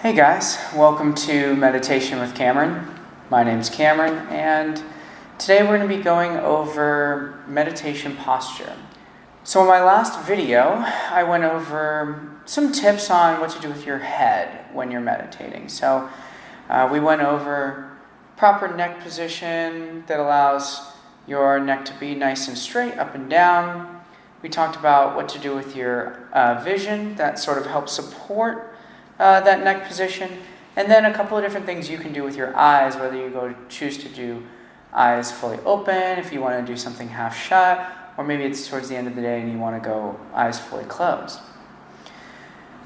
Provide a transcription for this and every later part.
Hey guys, welcome to Meditation with Cameron. My name's Cameron, and today we're going to be going over meditation posture. So in my last video, I went over some tips on what to do with your head when you're meditating. So we went over proper neck position that allows your neck to be nice and straight up and down. We talked about what to do with your vision that sort of helps support that neck position, and then a couple of different things you can do with your eyes, whether you choose to do eyes fully open, if you want to do something half shut, or maybe it's towards the end of the day and you want to go eyes fully closed.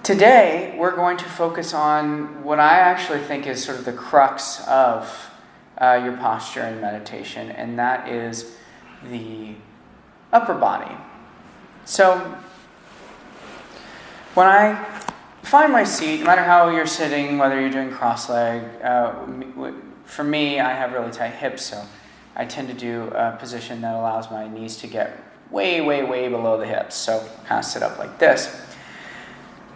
Today, we're going to focus on what I actually think is sort of the crux of your posture in meditation, and that is the upper body. So, when I find my seat, no matter how you're sitting, whether you're doing cross-leg. For me, I have really tight hips, so I tend to do a position that allows my knees to get way, way, way below the hips. So kind of sit up like this.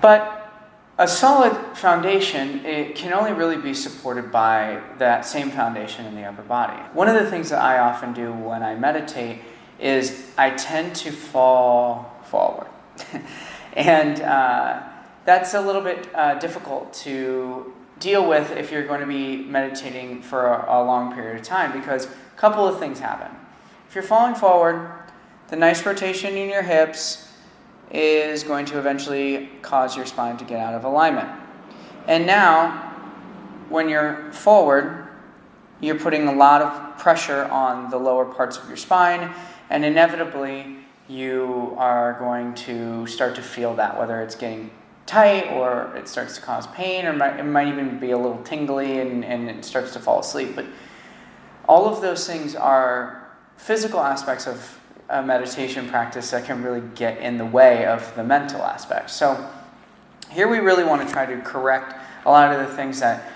But a solid foundation, it can only really be supported by that same foundation in the upper body. One of the things that I often do when I meditate is I tend to fall forward. And that's a little bit difficult to deal with if you're going to be meditating for a long period of time, because a couple of things happen. If you're falling forward, the nice rotation in your hips is going to eventually cause your spine to get out of alignment. And now, when you're forward, you're putting a lot of pressure on the lower parts of your spine, and inevitably you are going to start to feel that, whether it's getting tight or it starts to cause pain, or it might even be a little tingly and it starts to fall asleep. But all of those things are physical aspects of a meditation practice that can really get in the way of the mental aspect. So here we really want to try to correct a lot of the things that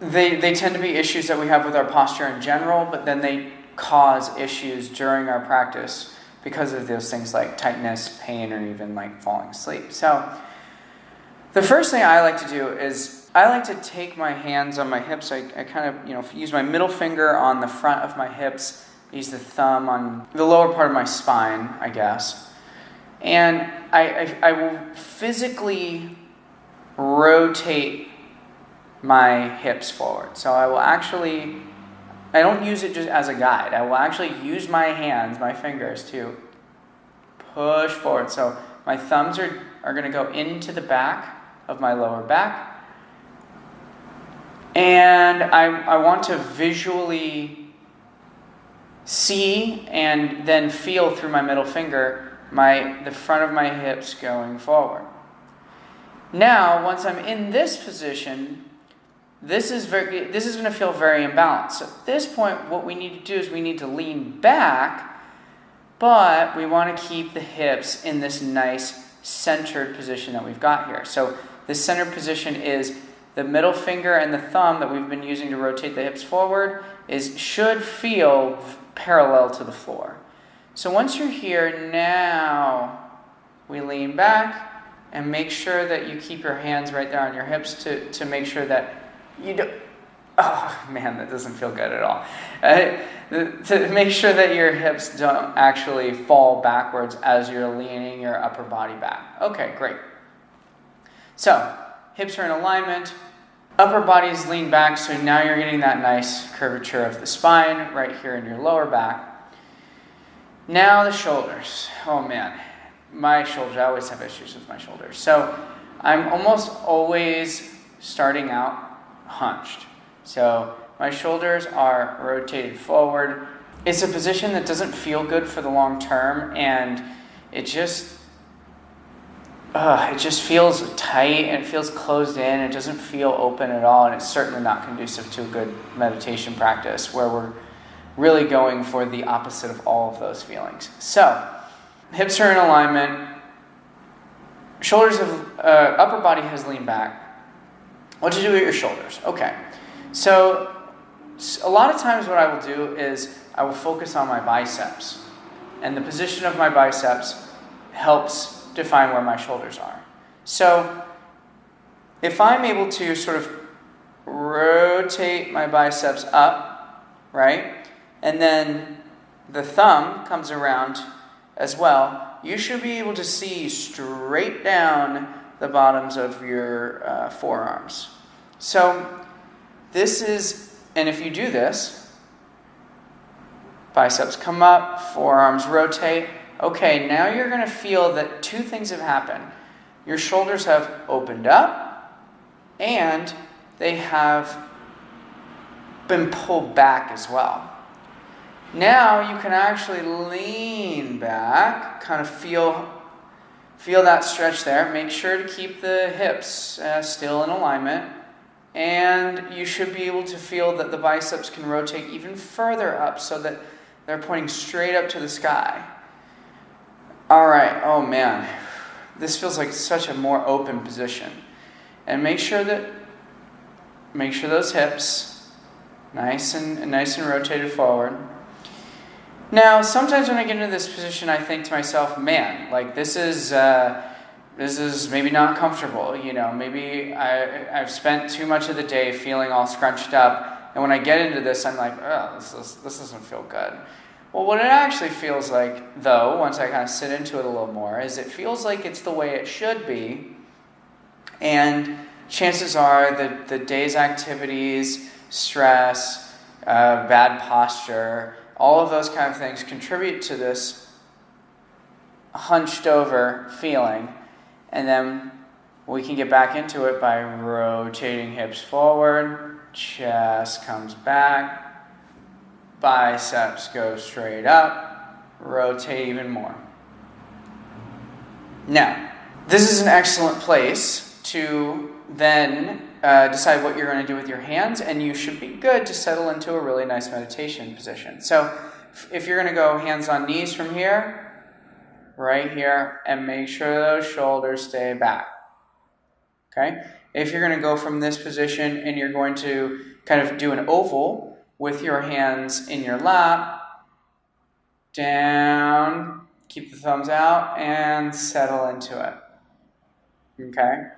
they tend to be issues that we have with our posture in general, but then they cause issues during our practice because of those things like tightness, pain, or even like falling asleep. So the first thing I like to do is I like to take my hands on my hips. I kind of use my middle finger on the front of my hips, use the thumb on the lower part of my spine, I guess. And I will physically rotate my hips forward. So I don't use it just as a guide. I will actually use my hands, my fingers, to push forward. So my thumbs are going to go into the back of my lower back. And I want to visually see and then feel through my middle finger the front of my hips going forward. Now, once I'm in this position, this is going to feel very imbalanced. So at this point, what we need to do is we need to lean back, but we want to keep the hips in this nice centered position that we've got here. So this centered position is the middle finger and the thumb that we've been using to rotate the hips forward should feel parallel to the floor. So once you're here, now we lean back and make sure that you keep your hands right there on your hips to make sure that you don't, oh man, that doesn't feel good at all. To make sure that your hips don't actually fall backwards as you're leaning your upper body back. Okay, great. So, hips are in alignment, upper body's leaned back, so now you're getting that nice curvature of the spine right here in your lower back. Now the shoulders. Oh man, my shoulders, I always have issues with my shoulders. So, I'm almost always starting out hunched. So my shoulders are rotated forward. It's a position that doesn't feel good for the long term, and it just feels tight and it feels closed in. It doesn't feel open at all, and it's certainly not conducive to a good meditation practice where we're really going for the opposite of all of those feelings. So hips are in alignment. Upper body has leaned back. What to do with your shoulders? Okay, so a lot of times what I will do is I will focus on my biceps, and the position of my biceps helps define where my shoulders are. So if I'm able to sort of rotate my biceps up, right, and then the thumb comes around as well, you should be able to see straight down the bottoms of your forearms. So this is, and if you do this, biceps come up, forearms rotate. Okay, now you're going to feel that two things have happened. Your shoulders have opened up, and they have been pulled back as well. Now you can actually lean back, kind of feel that stretch there. Make sure to keep the hips still in alignment. And you should be able to feel that the biceps can rotate even further up so that they're pointing straight up to the sky. All right, oh man, this feels like such a more open position. And make sure those hips nice and rotated forward. Now, sometimes when I get into this position, I think to myself, man, like this is maybe not comfortable. Maybe I've spent too much of the day feeling all scrunched up, and when I get into this, I'm like, oh, this doesn't feel good. Well, what it actually feels like, though, once I kind of sit into it a little more, is it feels like it's the way it should be, and chances are that the day's activities, stress, bad posture, all of those kind of things contribute to this hunched over feeling. And then we can get back into it by rotating hips forward, chest comes back, biceps go straight up, rotate even more. Now, this is an excellent place to then decide what you're going to do with your hands, and you should be good to settle into a really nice meditation position. So if you're going to go hands on knees from here, right here, and make sure those shoulders stay back. Okay? If you're going to go from this position and you're going to kind of do an oval with your hands in your lap, down, keep the thumbs out, and settle into it. Okay?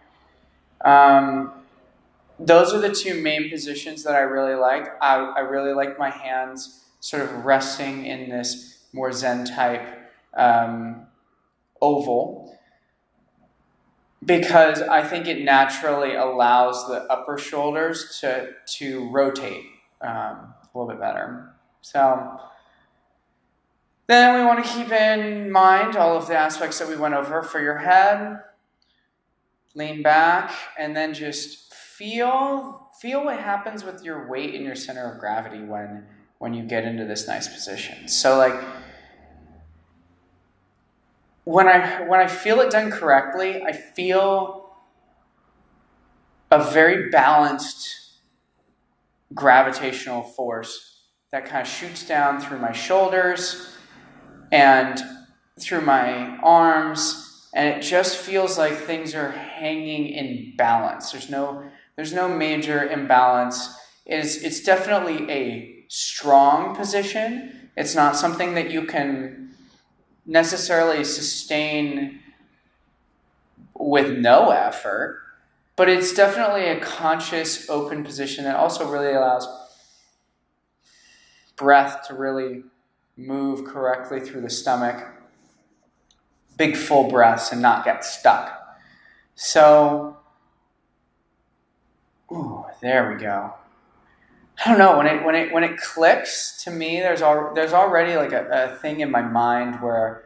Those are the two main positions that I really like. I really like my hands sort of resting in this more Zen type oval, because I think it naturally allows the upper shoulders to rotate a little bit better. So then we want to keep in mind all of the aspects that we went over for your head. Lean back, and then just feel what happens with your weight and your center of gravity when you get into this nice position. So like when I feel it done correctly, I feel a very balanced gravitational force that kind of shoots down through my shoulders and through my arms. And it just feels like things are hanging in balance. There's no major imbalance. It's definitely a strong position. It's not something that you can necessarily sustain with no effort, but it's definitely a conscious, open position that also really allows breath to really move correctly through the stomach. Big full breaths and not get stuck. So, there we go. I don't know, when it clicks to me, there's already like a thing in my mind where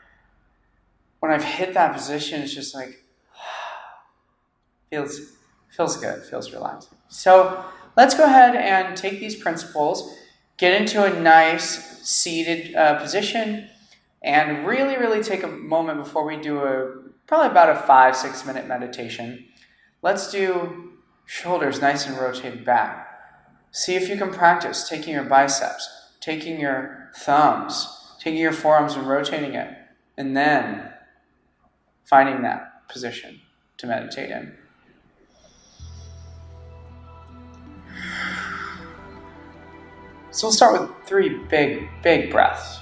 when I've hit that position, it's just like feels good, feels relaxing. So let's go ahead and take these principles, get into a nice seated position. And really, really take a moment before we do probably about a 5-6 minute meditation. Let's do shoulders nice and rotated back. See if you can practice taking your biceps, taking your thumbs, taking your forearms and rotating it, and then finding that position to meditate in. So we'll start with 3 big breaths.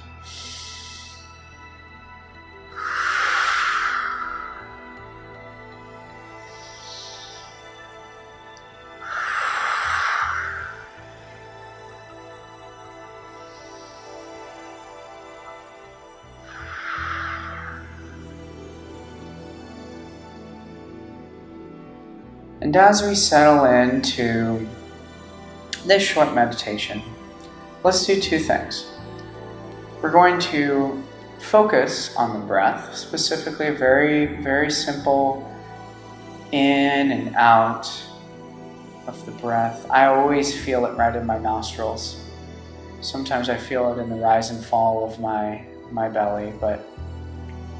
And as we settle into this short meditation, let's do two things. We're going to focus on the breath, specifically a very, very simple in and out of the breath. I always feel it right in my nostrils. Sometimes I feel it in the rise and fall of my belly, but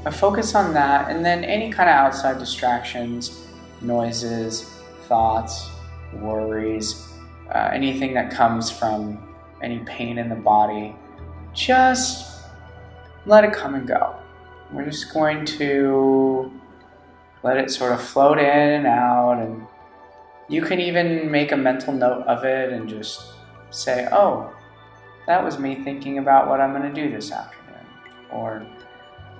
I focus on that, and then any kind of outside distractions, noises, thoughts, worries, anything that comes from any pain in the body, just let it come and go. We're just going to let it sort of float in and out, and you can even make a mental note of it and just say, oh, that was me thinking about what I'm going to do this afternoon. Or,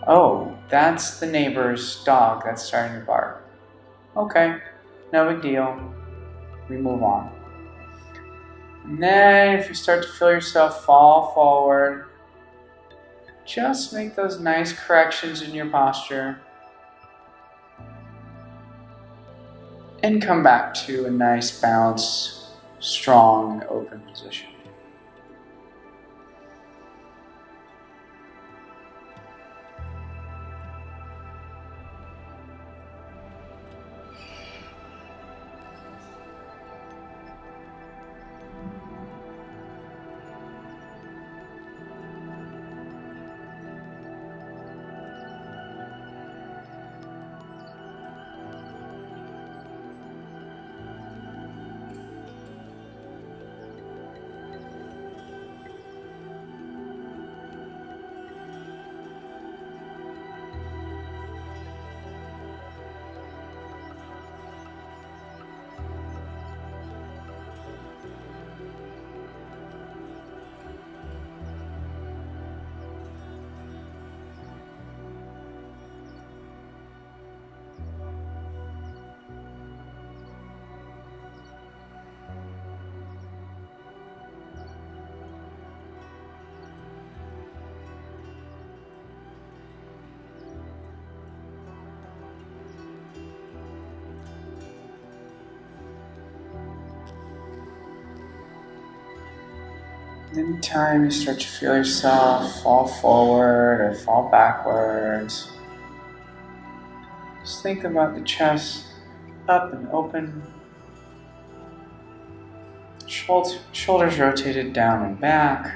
oh, that's the neighbor's dog that's starting to bark. Okay, no big deal. We move on. And then if you start to feel yourself fall forward, just make those nice corrections in your posture and come back to a nice, balanced, strong, and open position. Anytime you start to feel yourself fall forward or fall backwards, just think about the chest up and open, shoulders rotated down and back.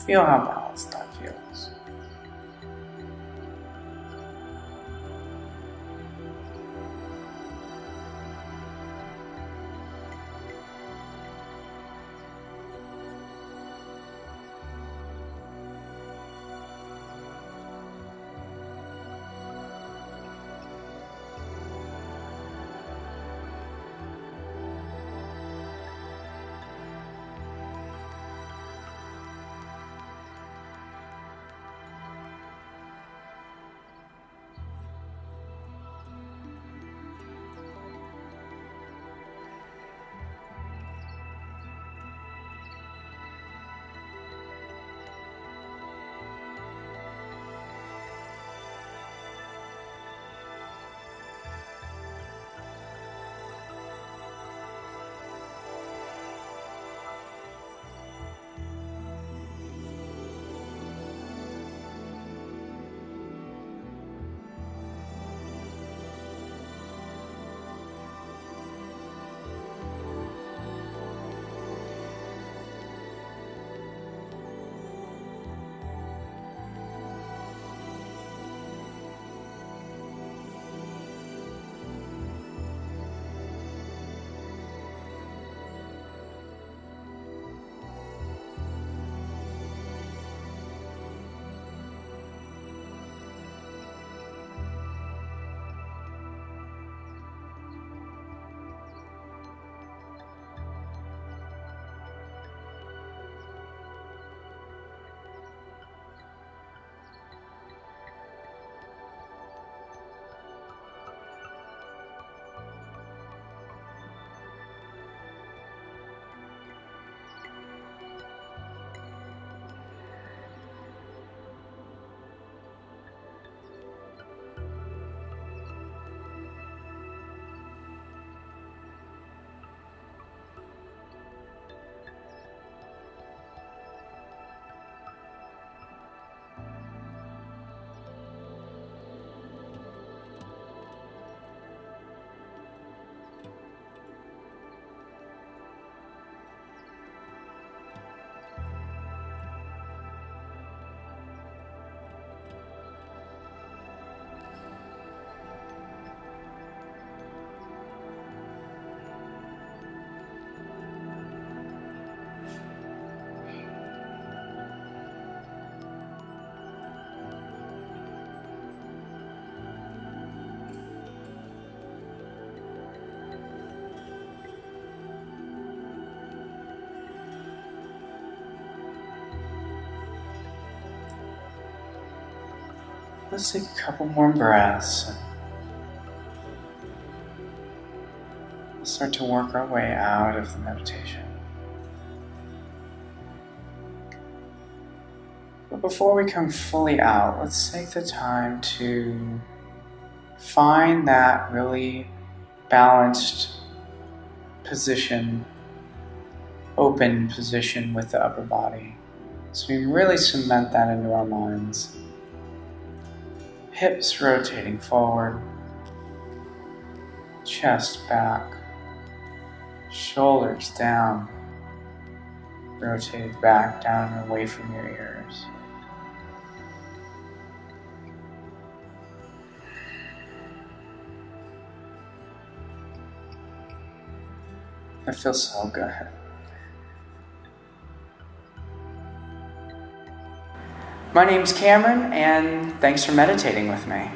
Feel how balanced that feels. Let's take a couple more breaths. We'll start to work our way out of the meditation. But before we come fully out, let's take the time to find that really balanced position, open position with the upper body. So we really cement that into our minds. Hips rotating forward, chest back, shoulders down, rotated back, down and away from your ears. That feels so good. My name's Cameron, and thanks for meditating with me.